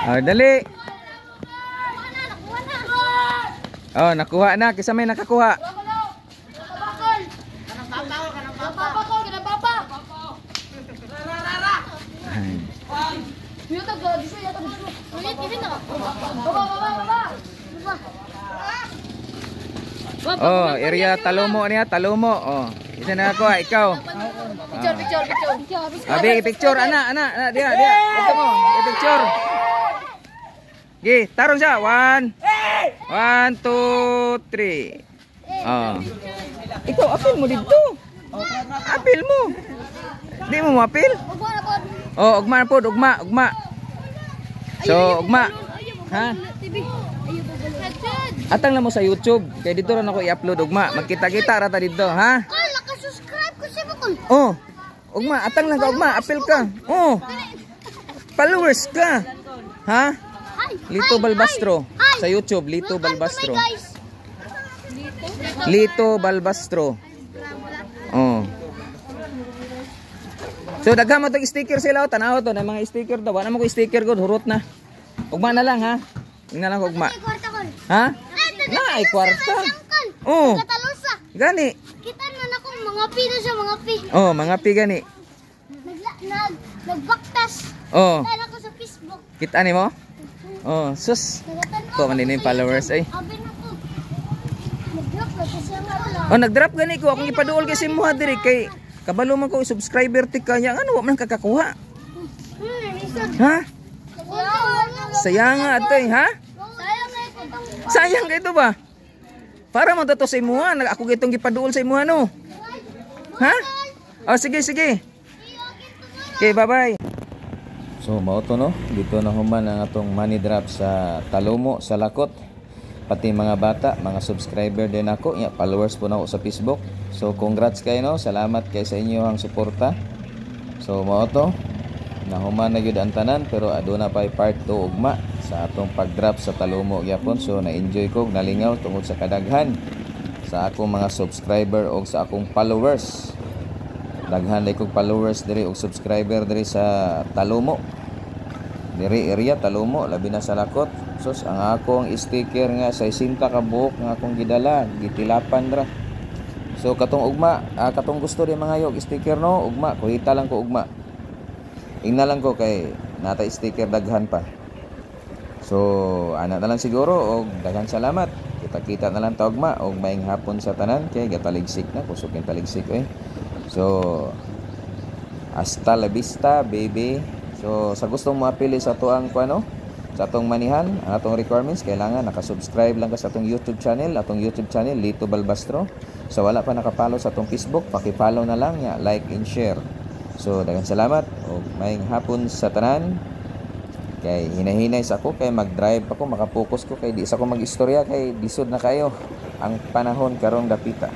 Oh, dali. Oh, nakuha na. Kisa may nakakuha. Oh, area Talomo niya, Talomo. Oh, isa na ako, ikaw. Picture. Abi, picture ana, dia. Ito mo, picture. Gi, tarong siya. 1 2 3. Oh. Ikaw apil mo dito. Apil mo. Di mo apil? Oh, ugma po, ugma. So, ugma. Ha? Atang lang mo sa YouTube. Kaya dito rin ako i-upload, ugma. Magkita-kita rata dito, ha? Kol, naka-subscribe ko siya ba, Kol? Oh, ugma, atang lang ka, ugma. Apil ka. Oh, followers ka. Ha? Lito Balbastro. Sa YouTube, Lito Balbastro. Lito Balbastro. Oh. So, daghan mo itong sticker sila. Tanaw to, na mga sticker to. Wala mo ko sticker ko, hurot na. Ugma na lang, ha? Tingnan lang ko, ugma. Ha? Na, ay kwarta. Oh. Gani. Kita na ako, mga pi na siya, mga pi. Oh, mga pi gani. Nagbaktas. Oh. Kaya ako sa Facebook. Kita ni mo? Oh, sus. Ko man din yung followers ay. Abi na ko. Nag-drop na siya nga wala. Oh, nag-drop gani ko. Akong ipaduol kasi mo diri kay kabalo man ko subscriber ti kanya. Ano wa man kakakuha? Ha? Sayang nga atoy, ha? Sayang ka ito ba? Para mo to sa imuha. Ako gitong gipaduol sa imuha, no? Ha? Oh, sige. Okay, bye-bye. So, mauto, no? Dito na human ang atong money drop sa Talomo, sa Lakot. Pati mga bata, mga subscriber din ako. Followers po na ako sa Facebook. So, congrats kayo, no? Salamat kayo sa inyo ang suporta. So, mauto. Nahuman na yun ang tanan, pero aduna pa part 2 ugma sa atong pag-drop sa Talomo gyapon. So na-enjoy ko, nalingaw tungod sa kadaghan sa akong mga subscriber o sa akong followers. Daghan day kog followers diri og subscriber diri sa Talomo. Diri area Talomo, labi na sa Lakot. Sus, ang akong sticker nga sa 60 ka buok nga akong gidala, gitilapan dra. So katong ugma, katong gusto rin mga yog sticker, no? Ugma, kuhita lang ko ugma. Ingna lang ko kay nata sticker daghan pa. So ana na lang siguro og daghan salamat. Kita-kita na lang taugma og maayong hapon sa tanan kay gataligsik na kusog yung taligsik eh. So hasta la vista baby. So sa gustong mo apili sa tuang kuano, sa atong manihan, ang atong requirements kailangan naka-subscribe lang ka sa atong YouTube channel, Lito Balbastro. So wala pa nakapollow sa atong Facebook, paki-follow na lang ya, like and share. So daghang salamat og maayong hapon sa tanan. Kay hinahinay sa ako kay mag-drive ako, makapokus ko kay di sa ko mag-istorya kay disod na kayo ang panahon karong dapita.